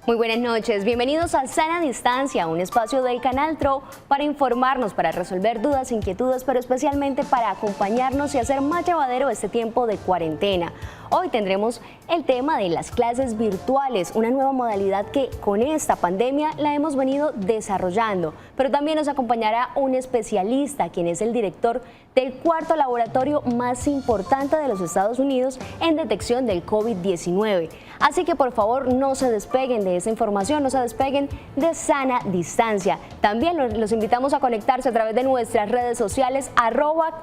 Muy buenas noches, bienvenidos a Sana Distancia, un espacio del Canal TRO para informarnos, para resolver dudas, inquietudes, pero especialmente para acompañarnos y hacer más llevadero este tiempo de cuarentena. Hoy tendremos el tema de las clases virtuales, una nueva modalidad que con esta pandemia la hemos venido desarrollando, pero también nos acompañará un especialista, quien es el director del cuarto laboratorio más importante de los Estados Unidos en detección del COVID-19. Así que por favor no se despeguen de esa información, no se despeguen de Sana Distancia. También los invitamos a conectarse a través de nuestras redes sociales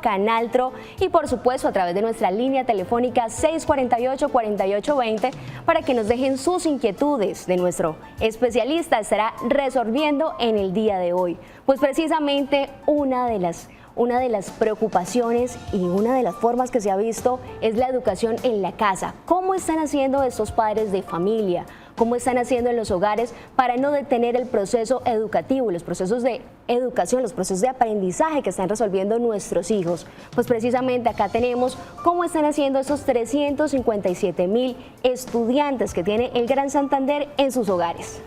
@canaltro y por supuesto a través de nuestra línea telefónica 648-4820 para que nos dejen sus inquietudes. De nuestro especialista estará resolviendo en el día de hoy. Pues precisamente una de las preocupaciones y una de las formas que se ha visto es la educación en la casa. ¿Cómo están haciendo estos padres de familia? ¿Cómo están haciendo en los hogares para no detener el proceso educativo, los procesos de educación, los procesos de aprendizaje que están resolviendo nuestros hijos? Pues precisamente acá tenemos cómo están haciendo esos 357,000 estudiantes que tiene el Gran Santander en sus hogares.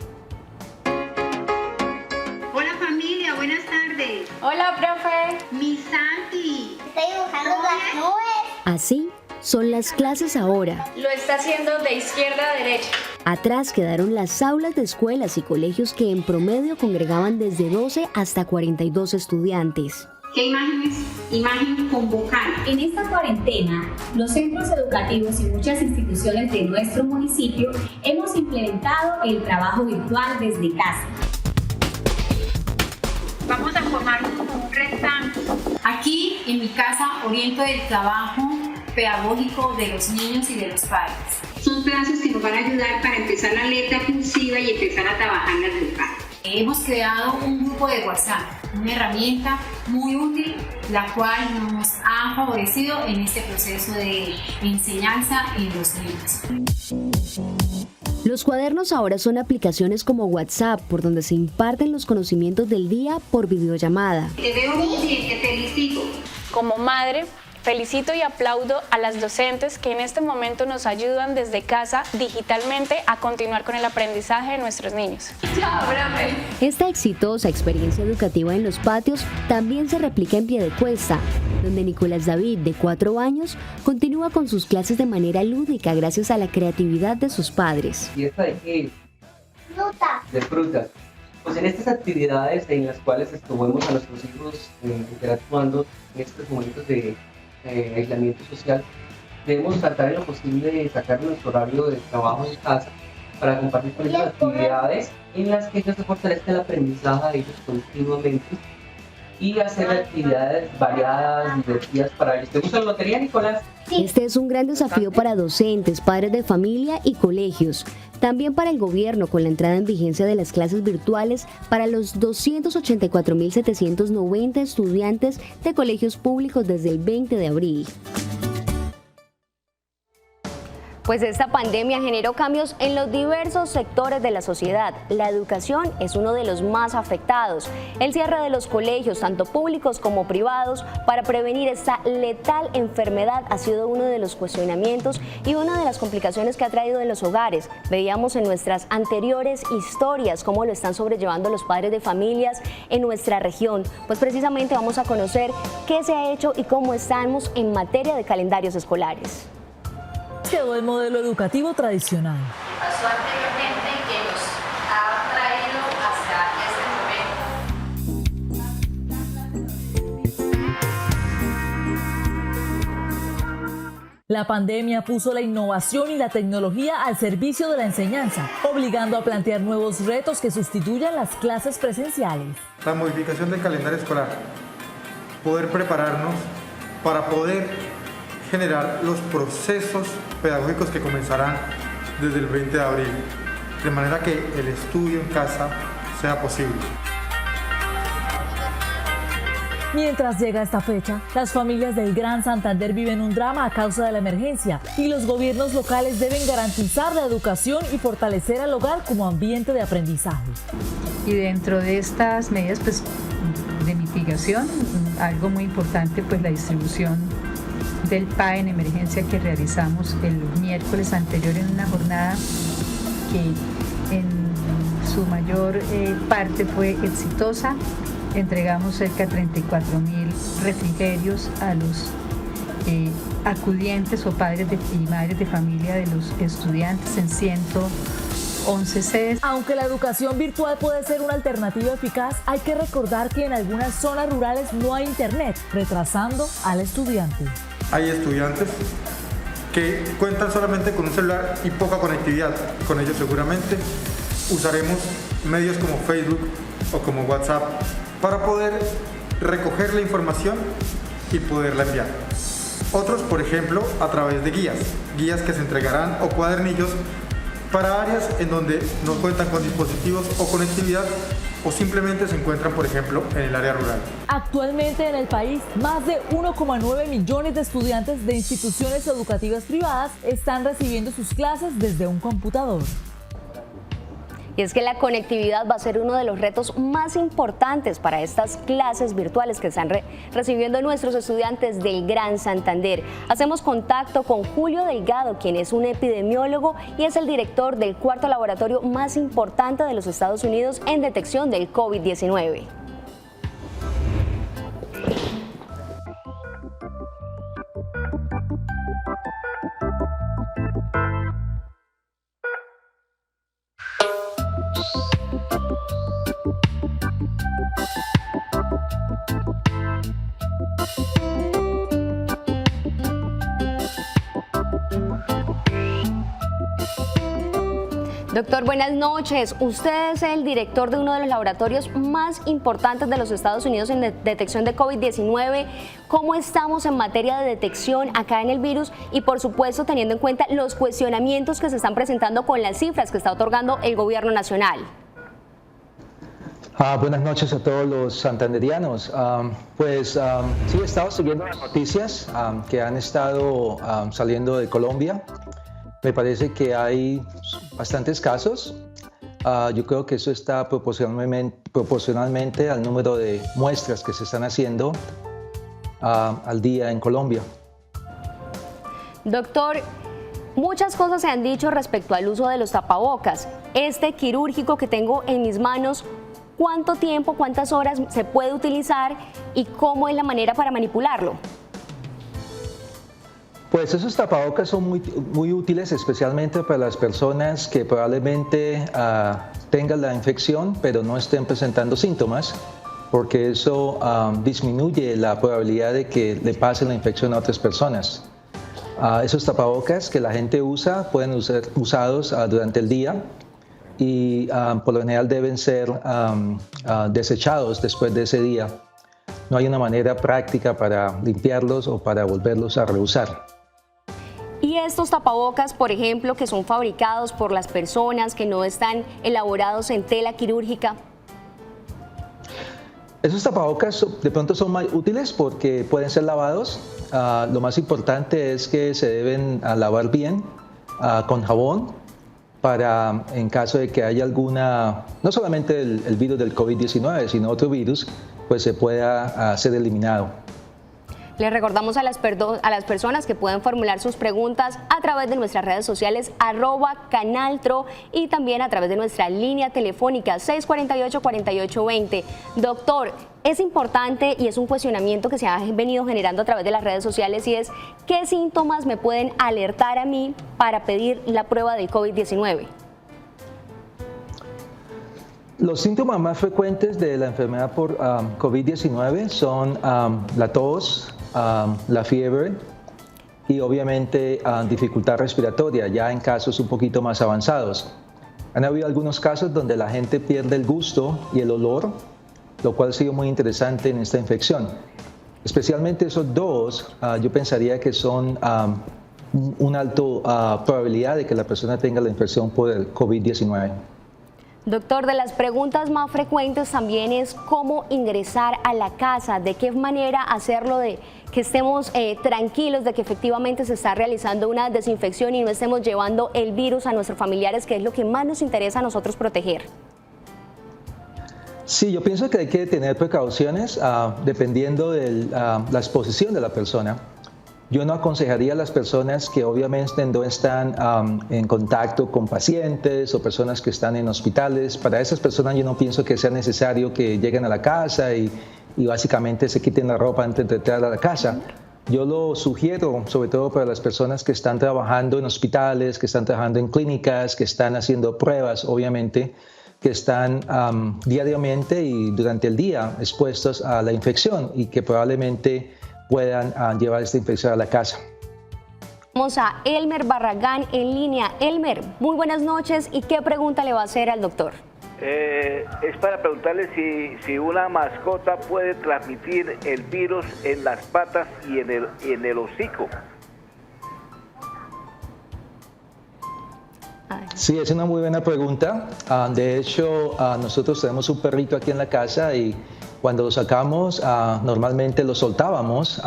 Hola familia, buenas tardes. Hola, profe. Mi Santi. Estoy dibujando las nubes. Así son las clases ahora. Lo está haciendo de izquierda a derecha. Atrás quedaron las aulas de escuelas y colegios que en promedio congregaban desde 12 hasta 42 estudiantes. ¿Qué imágenes? Imagen convocal. En esta cuarentena, los centros educativos y muchas instituciones de nuestro municipio hemos implementado el trabajo virtual desde casa. Vamos a formar un rectángulo. Aquí en mi casa oriento el trabajo pedagógico de los niños y de los padres. Son clases que nos van a ayudar para empezar la letra cursiva y empezar a trabajar las vocales. Hemos creado un grupo de WhatsApp, una herramienta muy útil, la cual nos ha favorecido en este proceso de enseñanza en los niños. Los cuadernos ahora son aplicaciones como WhatsApp, por donde se imparten los conocimientos del día por videollamada. Te veo muy bien, te felicito. Como madre, felicito y aplaudo a las docentes que en este momento nos ayudan desde casa digitalmente a continuar con el aprendizaje de nuestros niños. Chao, profe. Esta exitosa experiencia educativa en los patios también se replica en Piedecuesta, donde Nicolás David, de 4 años, continúa con sus clases de manera lúdica gracias a la creatividad de sus padres. ¿Y esta de qué? Fruta. De frutas. Pues en estas actividades en las cuales estuvimos a nuestros hijos interactuando en estos momentos de aislamiento social, debemos tratar en lo posible de sacar nuestro horario de trabajo en casa para compartir con ellos actividades en las que ellos se fortalezca el aprendizaje de ellos continuamente y hacer actividades variadas, divertidas para ellos. ¿Te gusta la lotería, Nicolás? Este es un gran desafío para docentes, padres de familia y colegios. También para el gobierno, con la entrada en vigencia de las clases virtuales para los 284,790 estudiantes de colegios públicos desde el 20 de abril. Pues esta pandemia generó cambios en los diversos sectores de la sociedad. La educación es uno de los más afectados. El cierre de los colegios, tanto públicos como privados, para prevenir esta letal enfermedad ha sido uno de los cuestionamientos y una de las complicaciones que ha traído en los hogares. Veíamos en nuestras anteriores historias cómo lo están sobrellevando los padres de familias en nuestra región. Pues precisamente vamos a conocer qué se ha hecho y cómo estamos en materia de calendarios escolares. Quedó el modelo educativo tradicional. Pasó anteriormente que nos ha traído hasta este momento. La pandemia puso la innovación y la tecnología al servicio de la enseñanza, obligando a plantear nuevos retos que sustituyan las clases presenciales. La modificación del calendario escolar, poder prepararnos para poder generar los procesos pedagógicos que comenzarán desde el 20 de abril, de manera que el estudio en casa sea posible. Mientras llega esta fecha, las familias del Gran Santander viven un drama a causa de la emergencia y los gobiernos locales deben garantizar la educación y fortalecer al hogar como ambiente de aprendizaje. Y dentro de estas medidas de mitigación, algo muy importante, pues la distribución del PAE en emergencia que realizamos el miércoles anterior en una jornada que en su mayor parte fue exitosa. Entregamos cerca de 34.000 refrigerios a los acudientes o padres y madres de familia de los estudiantes en 111 sedes. Aunque la educación virtual puede ser una alternativa eficaz, hay que recordar que en algunas zonas rurales no hay internet, retrasando al estudiante. Hay estudiantes que cuentan solamente con un celular y poca conectividad. Con ellos seguramente usaremos medios como Facebook o como WhatsApp para poder recoger la información y poderla enviar. Otros, por ejemplo, a través de guías que se entregarán o cuadernillos para áreas en donde no cuentan con dispositivos o conectividad o simplemente se encuentran, por ejemplo, en el área rural. Actualmente en el país, más de 1,9 millones de estudiantes de instituciones educativas privadas están recibiendo sus clases desde un computador. Y es que la conectividad va a ser uno de los retos más importantes para estas clases virtuales que están recibiendo nuestros estudiantes del Gran Santander. Hacemos contacto con Julio Delgado, quien es un epidemiólogo y es el director del cuarto laboratorio más importante de los Estados Unidos en detección del COVID-19. Doctor, buenas noches. Usted es el director de uno de los laboratorios más importantes de los Estados Unidos en detección de COVID-19. ¿Cómo estamos en materia de detección acá en el virus? Y por supuesto teniendo en cuenta los cuestionamientos que se están presentando con las cifras que está otorgando el gobierno nacional. Buenas noches a todos los santanderianos. Sí, he estado siguiendo las noticias que han estado saliendo de Colombia. Me parece que hay bastantes casos. Yo creo que eso está proporcionalmente al número de muestras que se están haciendo al día en Colombia. Doctor, muchas cosas se han dicho respecto al uso de los tapabocas. Este quirúrgico que tengo en mis manos, ¿cuánto tiempo, cuántas horas se puede utilizar y cómo es la manera para manipularlo? Pues esos tapabocas son muy útiles, especialmente para las personas que probablemente tengan la infección, pero no estén presentando síntomas, porque eso disminuye la probabilidad de que le pase la infección a otras personas. Esos tapabocas que la gente usa pueden ser usados durante el día y por lo general deben ser desechados después de ese día. No hay una manera práctica para limpiarlos o para volverlos a reusar. Y estos tapabocas, por ejemplo, que son fabricados por las personas que no están elaborados en tela quirúrgica. Esos tapabocas de pronto son más útiles porque pueden ser lavados. Lo más importante es que se deben lavar bien con jabón para, en caso de que haya alguna, no solamente el virus del COVID-19, sino otro virus, pues se pueda ser eliminado. Les recordamos a las personas que pueden formular sus preguntas a través de nuestras redes sociales @canaltro y también a través de nuestra línea telefónica 648-4820. Doctor, es importante y es un cuestionamiento que se ha venido generando a través de las redes sociales y es ¿qué síntomas me pueden alertar a mí para pedir la prueba del COVID-19? Los síntomas más frecuentes de la enfermedad por COVID-19 son la tos, la fiebre y obviamente dificultad respiratoria, ya en casos un poquito más avanzados. Han habido algunos casos donde la gente pierde el gusto y el olor, lo cual ha sido muy interesante en esta infección. Especialmente esos dos, yo pensaría que son una alta probabilidad de que la persona tenga la infección por el COVID-19. Doctor, de las preguntas más frecuentes también es cómo ingresar a la casa, de qué manera hacerlo de que estemos tranquilos de que efectivamente se está realizando una desinfección y no estemos llevando el virus a nuestros familiares, que es lo que más nos interesa a nosotros proteger. Sí, yo pienso que hay que tener precauciones dependiendo de la exposición de la persona. Yo no aconsejaría a las personas que obviamente no están en contacto con pacientes o personas que están en hospitales. Para esas personas yo no pienso que sea necesario que lleguen a la casa y básicamente se quiten la ropa antes de entrar a la casa. Yo lo sugiero, sobre todo para las personas que están trabajando en hospitales, que están trabajando en clínicas, que están haciendo pruebas, obviamente, que están diariamente y durante el día expuestos a la infección y que probablemente puedan llevar esta infección a la casa. Vamos a Elmer Barragán en línea. Elmer, muy buenas noches. ¿Y qué pregunta le va a hacer al doctor? Es para preguntarle si una mascota puede transmitir el virus en las patas y en el hocico. Sí, es una muy buena pregunta. De hecho, nosotros tenemos un perrito aquí en la casa y cuando lo sacamos, normalmente lo soltábamos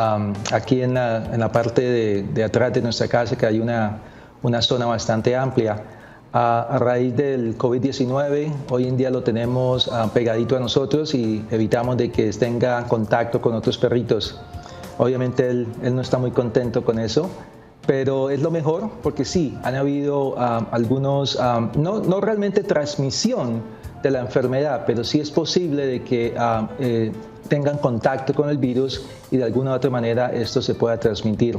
aquí en la parte de atrás de nuestra casa, que hay una zona bastante amplia. A raíz del COVID-19, hoy en día lo tenemos pegadito a nosotros y evitamos de que tenga contacto con otros perritos. Obviamente él no está muy contento con eso, pero es lo mejor porque sí, han habido algunos, no realmente transmisión de la enfermedad, pero sí es posible de que tengan contacto con el virus y de alguna u otra manera esto se pueda transmitir.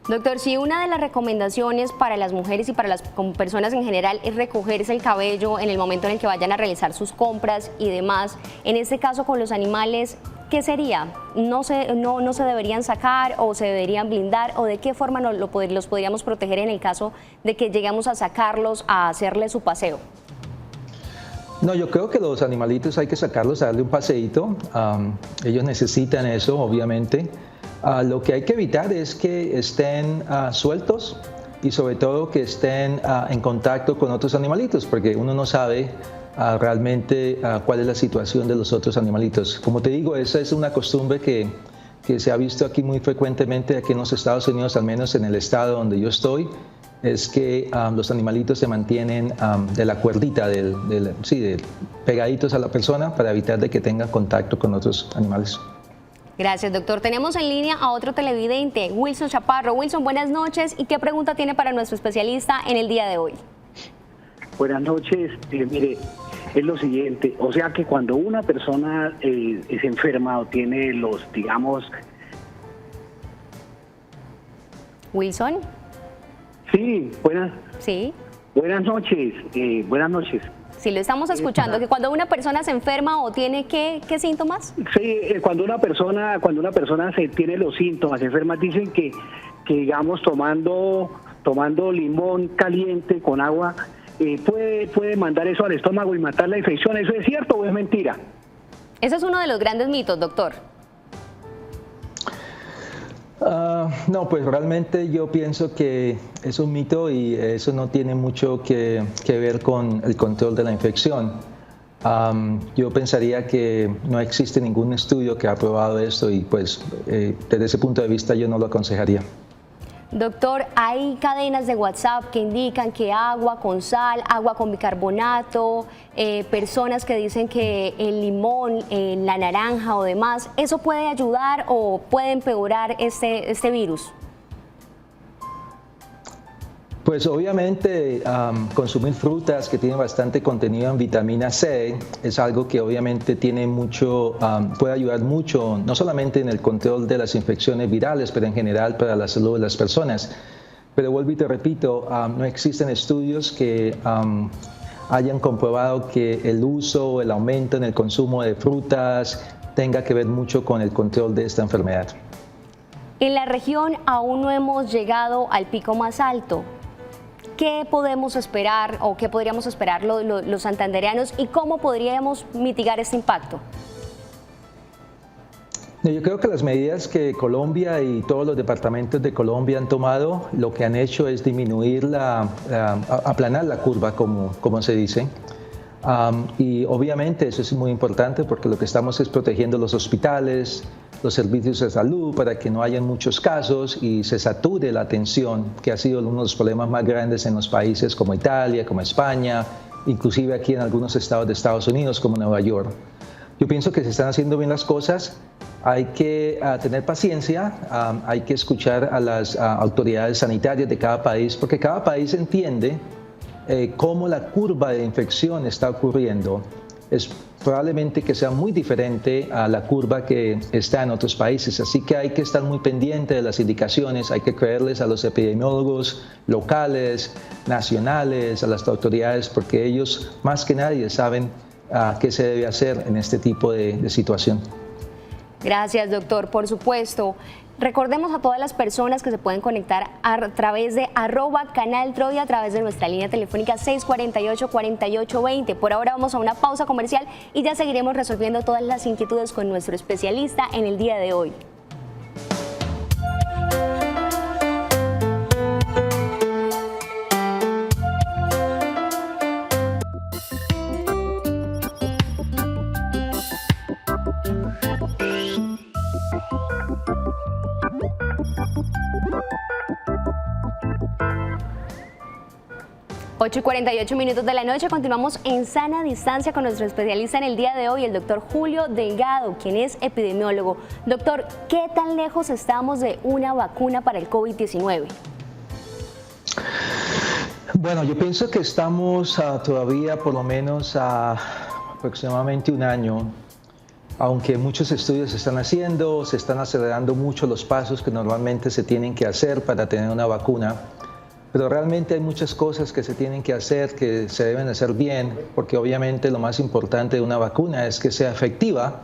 Doctor, si una de las recomendaciones para las mujeres y para las personas en general es recogerse el cabello en el momento en el que vayan a realizar sus compras y demás, en este caso con los animales, ¿qué sería? ¿No se deberían sacar o se deberían blindar o de qué forma los podríamos proteger en el caso de que lleguemos a sacarlos a hacerle su paseo? No, yo creo que los animalitos hay que sacarlos a darle un paseíto. Ellos necesitan eso, obviamente. Lo que hay que evitar es que estén sueltos y sobre todo que estén en contacto con otros animalitos, porque uno no sabe realmente cuál es la situación de los otros animalitos. Como te digo, esa es una costumbre que se ha visto aquí muy frecuentemente aquí en los Estados Unidos, al menos en el estado donde yo estoy, es que los animalitos se mantienen de la cuerdita, pegaditos a la persona para evitar de que tengan contacto con otros animales. Gracias, doctor. Tenemos en línea a otro televidente, Wilson Chaparro. Wilson, buenas noches. ¿Y qué pregunta tiene para nuestro especialista en el día de hoy? Buenas noches. Mire, es lo siguiente. O sea que cuando una persona es enferma o tiene los, digamos... ¿Wilson? Sí, buenas noches. Buenas noches. Sí, lo estamos escuchando, que cuando una persona se enferma o tiene ¿qué síntomas? Sí, cuando una persona tiene los síntomas enfermas, dicen que digamos tomando limón caliente con agua puede mandar eso al estómago y matar la infección. ¿Eso es cierto o es mentira? Ese es uno de los grandes mitos, doctor. No, pues realmente yo pienso que es un mito y eso no tiene mucho que ver con el control de la infección. Yo pensaría que no existe ningún estudio que ha probado esto y pues desde ese punto de vista yo no lo aconsejaría. Doctor, hay cadenas de WhatsApp que indican que agua con sal, agua con bicarbonato, personas que dicen que el limón, la naranja o demás, ¿eso puede ayudar o puede empeorar este virus? Pues obviamente consumir frutas que tienen bastante contenido en vitamina C es algo que obviamente tiene puede ayudar mucho, no solamente en el control de las infecciones virales, pero en general para la salud de las personas. Pero vuelvo y te repito, no existen estudios que hayan comprobado que el uso o el aumento en el consumo de frutas tenga que ver mucho con el control de esta enfermedad. En la región aún no hemos llegado al pico más alto. ¿Qué podemos esperar o qué podríamos esperar los santandereanos y cómo podríamos mitigar este impacto? Yo creo que las medidas que Colombia y todos los departamentos de Colombia han tomado, lo que han hecho es disminuir aplanar la curva, como se dice. Y obviamente eso es muy importante porque lo que estamos es protegiendo los hospitales, los servicios de salud para que no haya muchos casos y se sature la atención, que ha sido uno de los problemas más grandes en los países como Italia, como España, inclusive aquí en algunos estados de Estados Unidos como Nueva York. Yo pienso que se están haciendo bien las cosas. Hay que tener paciencia, hay que escuchar a las autoridades sanitarias de cada país, porque cada país entiende cómo la curva de infección está ocurriendo. Es probablemente que sea muy diferente a la curva que está en otros países, así que hay que estar muy pendiente de las indicaciones, hay que creerles a los epidemiólogos locales, nacionales, a las autoridades, porque ellos más que nadie saben qué se debe hacer en este tipo de situación. Gracias, doctor. Por supuesto, recordemos a todas las personas que se pueden conectar a través de @canaltro y a través de nuestra línea telefónica 648-4820. Por ahora vamos a una pausa comercial y ya seguiremos resolviendo todas las inquietudes con nuestro especialista en el día de hoy. Y 48 minutos de la noche, continuamos en Sana Distancia con nuestro especialista en el día de hoy, el doctor Julio Delgado, quien es epidemiólogo. Doctor, ¿qué tan lejos estamos de una vacuna para el COVID-19? Bueno, yo pienso que estamos todavía por lo menos a aproximadamente un año, aunque muchos estudios se están haciendo, se están acelerando mucho los pasos que normalmente se tienen que hacer para tener una vacuna. Pero realmente hay muchas cosas que se tienen que hacer, que se deben hacer bien, porque obviamente lo más importante de una vacuna es que sea efectiva,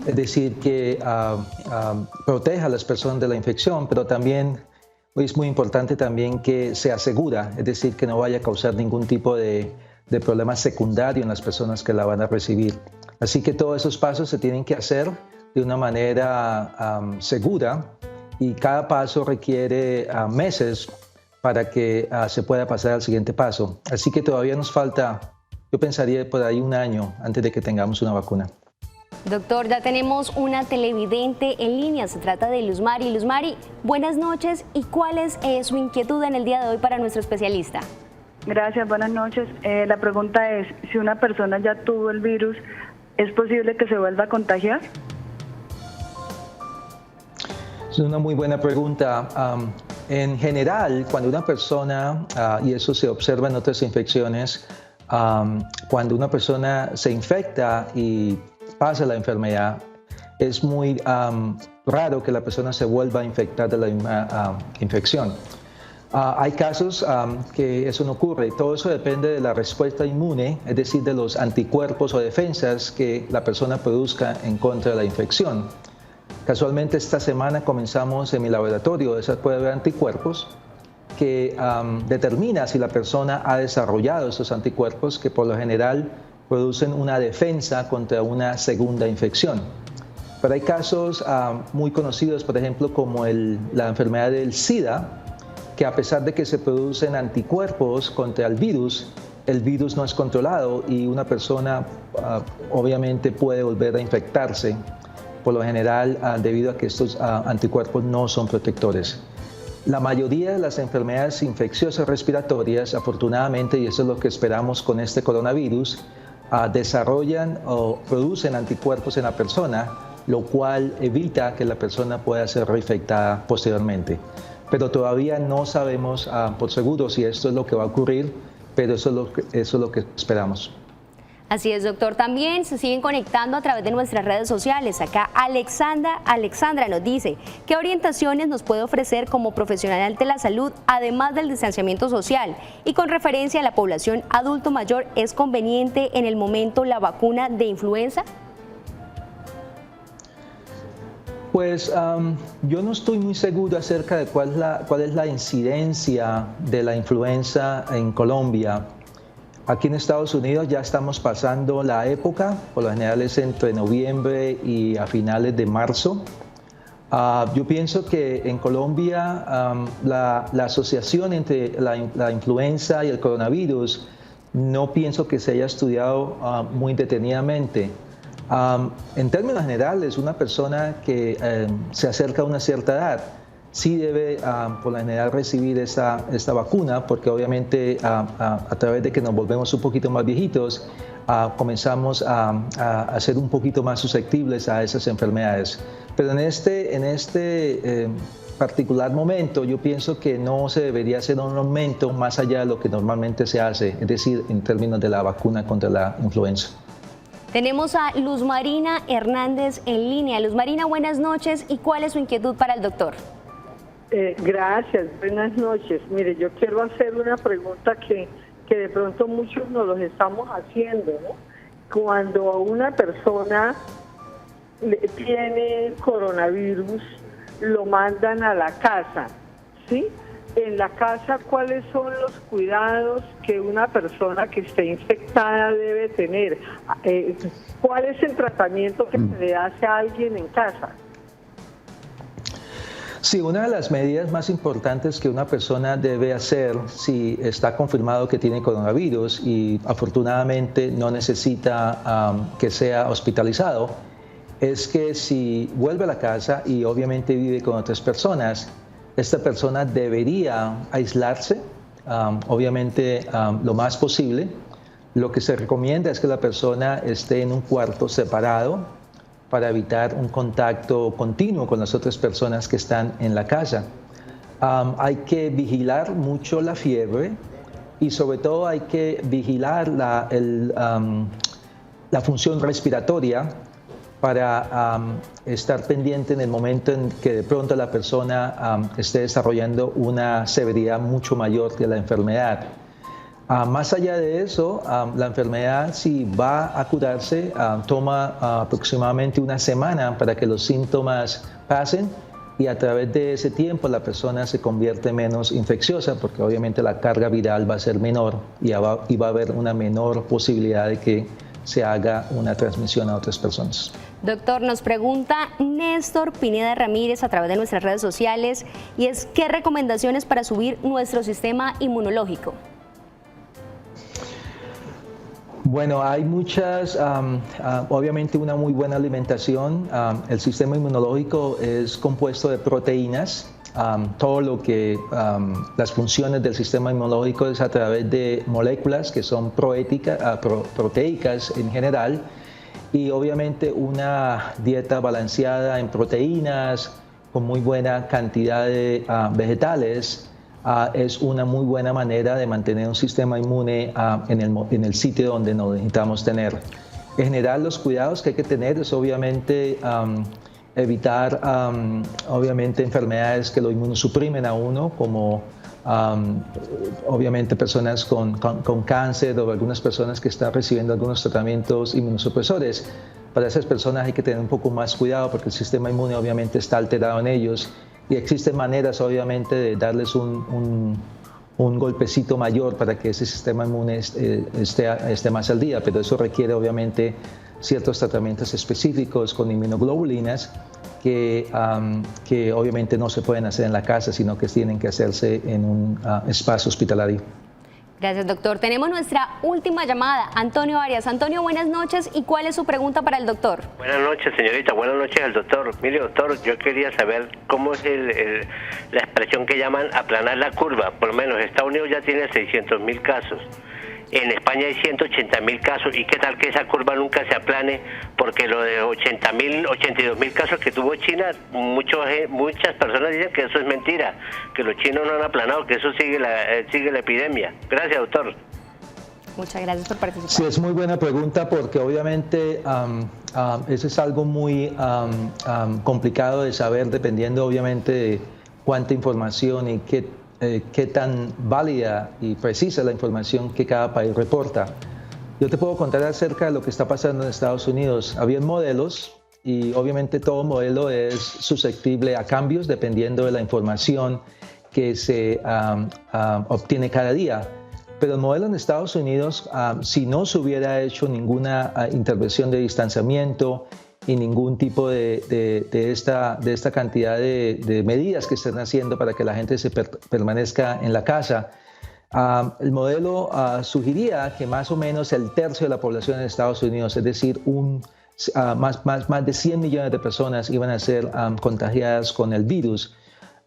es decir, que proteja a las personas de la infección, pero también es muy importante también que sea segura, es decir, que no vaya a causar ningún tipo de problema secundario en las personas que la van a recibir. Así que todos esos pasos se tienen que hacer de una manera segura y cada paso requiere meses para que se pueda pasar al siguiente paso. Así que todavía nos falta, yo pensaría por ahí un año antes de que tengamos una vacuna. Doctor, ya tenemos una televidente en línea, se trata de Luzmari. Luzmari, buenas noches, ¿y cuál es su inquietud en el día de hoy para nuestro especialista? Gracias, buenas noches. La pregunta es, si una persona ya tuvo el virus, ¿es posible que se vuelva a contagiar? Es una muy buena pregunta. En general, cuando una persona, y eso se observa en otras infecciones, cuando una persona se infecta y pasa la enfermedad, es muy raro que la persona se vuelva a infectar de la misma infección. Hay casos que eso no ocurre. Todo eso depende de la respuesta inmune, es decir, de los anticuerpos o defensas que la persona produzca en contra de la infección. Casualmente esta semana comenzamos en mi laboratorio esa prueba de anticuerpos que determina si la persona ha desarrollado esos anticuerpos que por lo general producen una defensa contra una segunda infección. Pero hay casos muy conocidos, por ejemplo, como la enfermedad del SIDA, que a pesar de que se producen anticuerpos contra el virus no es controlado y una persona obviamente puede volver a infectarse, por lo general debido a que estos anticuerpos no son protectores. La mayoría de las enfermedades infecciosas respiratorias, afortunadamente, y eso es lo que esperamos con este coronavirus, desarrollan o producen anticuerpos en la persona, lo cual evita que la persona pueda ser reinfectada posteriormente. Pero todavía no sabemos por seguro si esto es lo que va a ocurrir, pero eso es lo que esperamos. Así es, doctor. También se siguen conectando a través de nuestras redes sociales. Acá Alexandra nos dice, ¿qué orientaciones nos puede ofrecer como profesional de la salud, además del distanciamiento social? Y con referencia a la población adulto mayor, ¿es conveniente en el momento la vacuna de influenza? Pues yo no estoy muy seguro acerca de cuál es la incidencia de la influenza en Colombia. Aquí en Estados Unidos ya estamos pasando la época, por lo general es entre noviembre y a finales de marzo. Yo pienso que en Colombia la asociación entre la influenza y el coronavirus no pienso que se haya estudiado muy detenidamente. En términos generales, una persona que se acerca a una cierta edad sí debe por lo general recibir esta vacuna, porque obviamente a través de que nos volvemos un poquito más viejitos, comenzamos a ser un poquito más susceptibles a esas enfermedades. Pero en este particular momento yo pienso que no se debería hacer un aumento más allá de lo que normalmente se hace, es decir, en términos de la vacuna contra la influenza. Tenemos a Luz Marina Hernández en línea. Luz Marina, buenas noches. ¿Y cuál es su inquietud para el doctor? Gracias, buenas noches. Mire, yo quiero hacer una pregunta que de pronto muchos nos los estamos haciendo, ¿no? Cuando una persona tiene coronavirus, lo mandan a la casa, ¿sí? En la casa, ¿cuáles son los cuidados que una persona que esté infectada debe tener? ¿Cuál es el tratamiento que se le hace a alguien en casa? Sí, una de las medidas más importantes que una persona debe hacer si está confirmado que tiene coronavirus y afortunadamente no necesita que sea hospitalizado, es que si vuelve a la casa y obviamente vive con otras personas, esta persona debería aislarse, obviamente lo más posible. Lo que se recomienda es que la persona esté en un cuarto separado para evitar un contacto continuo con las otras personas que están en la casa. Hay que vigilar mucho la fiebre y sobre todo hay que vigilar la función respiratoria para estar pendiente en el momento en que de pronto la persona esté desarrollando una severidad mucho mayor de la enfermedad. Más allá de eso, la enfermedad, si va a curarse, toma aproximadamente una semana para que los síntomas pasen y a través de ese tiempo la persona se convierte menos infecciosa porque obviamente la carga viral va a ser menor y va a haber una menor posibilidad de que se haga una transmisión a otras personas. Doctor, nos pregunta Néstor Pineda Ramírez a través de nuestras redes sociales y es ¿qué recomendaciones para subir nuestro sistema inmunológico? Bueno, hay muchas, obviamente una muy buena alimentación. El sistema inmunológico es compuesto de proteínas. Todo lo que las funciones del sistema inmunológico es a través de moléculas que son proteicas en general y obviamente una dieta balanceada en proteínas con muy buena cantidad de vegetales es una muy buena manera de mantener un sistema inmune en el sitio donde nos necesitamos tener. En general, los cuidados que hay que tener es obviamente evitar obviamente enfermedades que lo inmunosuprimen a uno, como obviamente personas con cáncer o algunas personas que están recibiendo algunos tratamientos inmunosupresores. Para esas personas hay que tener un poco más cuidado porque el sistema inmune obviamente está alterado en ellos y existen maneras obviamente de darles un golpecito mayor para que ese sistema inmune esté más al día, pero eso requiere obviamente ciertos tratamientos específicos con inmunoglobulinas que obviamente no se pueden hacer en la casa, sino que tienen que hacerse en un espacio hospitalario. Gracias, doctor. Tenemos nuestra última llamada. Antonio Arias. Antonio, buenas noches. ¿Y cuál es su pregunta para el doctor? Buenas noches, señorita. Buenas noches al doctor. Mire, doctor, yo quería saber cómo es la expresión que llaman aplanar la curva. Por lo menos Estados Unidos ya tiene 600.000 casos. En España hay 180.000 casos. ¿Y qué tal que esa curva nunca se aplane? Porque lo de 82.000 casos que tuvo China, muchas personas dicen que eso es mentira, que los chinos no han aplanado, que eso sigue la epidemia. Gracias, doctor. Muchas gracias por participar. Sí, es muy buena pregunta porque obviamente eso es algo muy complicado de saber dependiendo obviamente de cuánta información y qué tan válida y precisa la información que cada país reporta. Yo te puedo contar acerca de lo que está pasando en Estados Unidos. Habían modelos y obviamente todo modelo es susceptible a cambios dependiendo de la información que se obtiene cada día. Pero el modelo en Estados Unidos, si no se hubiera hecho ninguna intervención de distanciamiento y ningún tipo de esta cantidad de medidas que están haciendo para que la gente se permanezca en la casa, el modelo sugeriría que más o menos el tercio de la población en Estados Unidos, es decir, más de 100 millones de personas iban a ser contagiadas con el virus.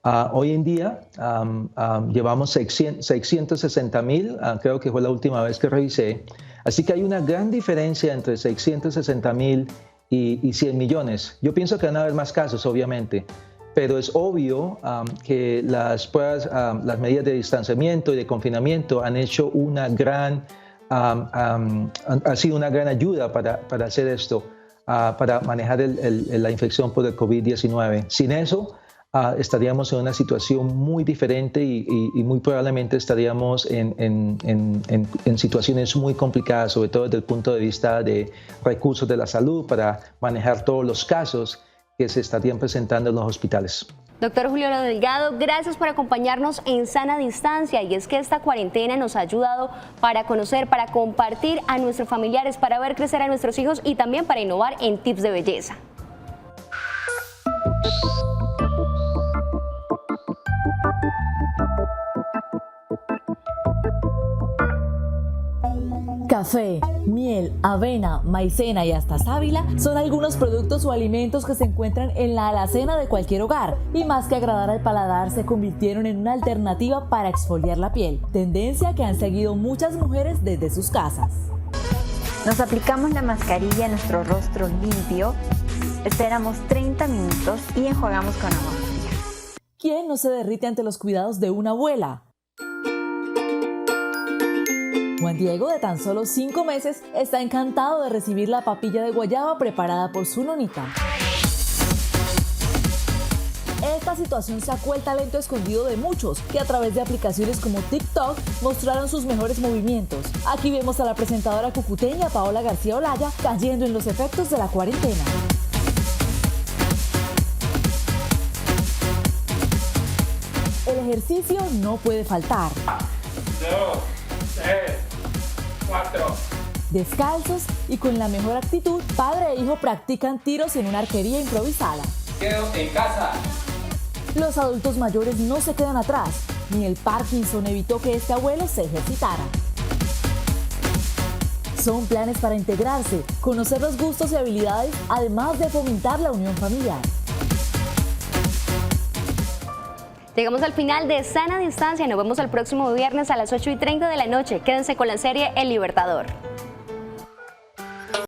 Hoy en día llevamos 660,000, creo que fue la última vez que revisé. Así que hay una gran diferencia entre 660,000 y 100 millones. Yo pienso que van a haber más casos, obviamente, pero es obvio que las pruebas, las medidas de distanciamiento y de confinamiento han hecho ha sido una gran ayuda para hacer esto, para manejar la infección por el COVID-19. Sin eso, estaríamos en una situación muy diferente y muy probablemente estaríamos en situaciones muy complicadas, sobre todo desde el punto de vista de recursos de la salud para manejar todos los casos que se estarían presentando en los hospitales. Doctor Julio Delgado, gracias por acompañarnos en Sana Distancia. Y es que esta cuarentena nos ha ayudado para conocer, para compartir a nuestros familiares, para ver crecer a nuestros hijos y también para innovar en tips de belleza. Café, miel, avena, maicena y hasta sábila son algunos productos o alimentos que se encuentran en la alacena de cualquier hogar y más que agradar al paladar se convirtieron en una alternativa para exfoliar la piel, tendencia que han seguido muchas mujeres desde sus casas. Nos aplicamos la mascarilla en nuestro rostro limpio, esperamos 30 minutos y enjuagamos con agua fría. ¿Quién no se derrite ante los cuidados de una abuela? Juan Diego, de tan solo 5 meses, está encantado de recibir la papilla de guayaba preparada por su nonita. Esta situación sacó el talento escondido de muchos, que a través de aplicaciones como TikTok mostraron sus mejores movimientos. Aquí vemos a la presentadora cucuteña Paola García Olaya cayendo en los efectos de la cuarentena. El ejercicio no puede faltar. 2, 3, 4. Descalzos y con la mejor actitud, padre e hijo practican tiros en una arquería improvisada. Quedo en casa. Los adultos mayores no se quedan atrás, ni el Parkinson evitó que este abuelo se ejercitara. Son planes para integrarse, conocer los gustos y habilidades, además de fomentar la unión familiar. Llegamos al final de Sana Distancia. Nos vemos el próximo viernes a las 8:30 de la noche. Quédense con la serie El Libertador.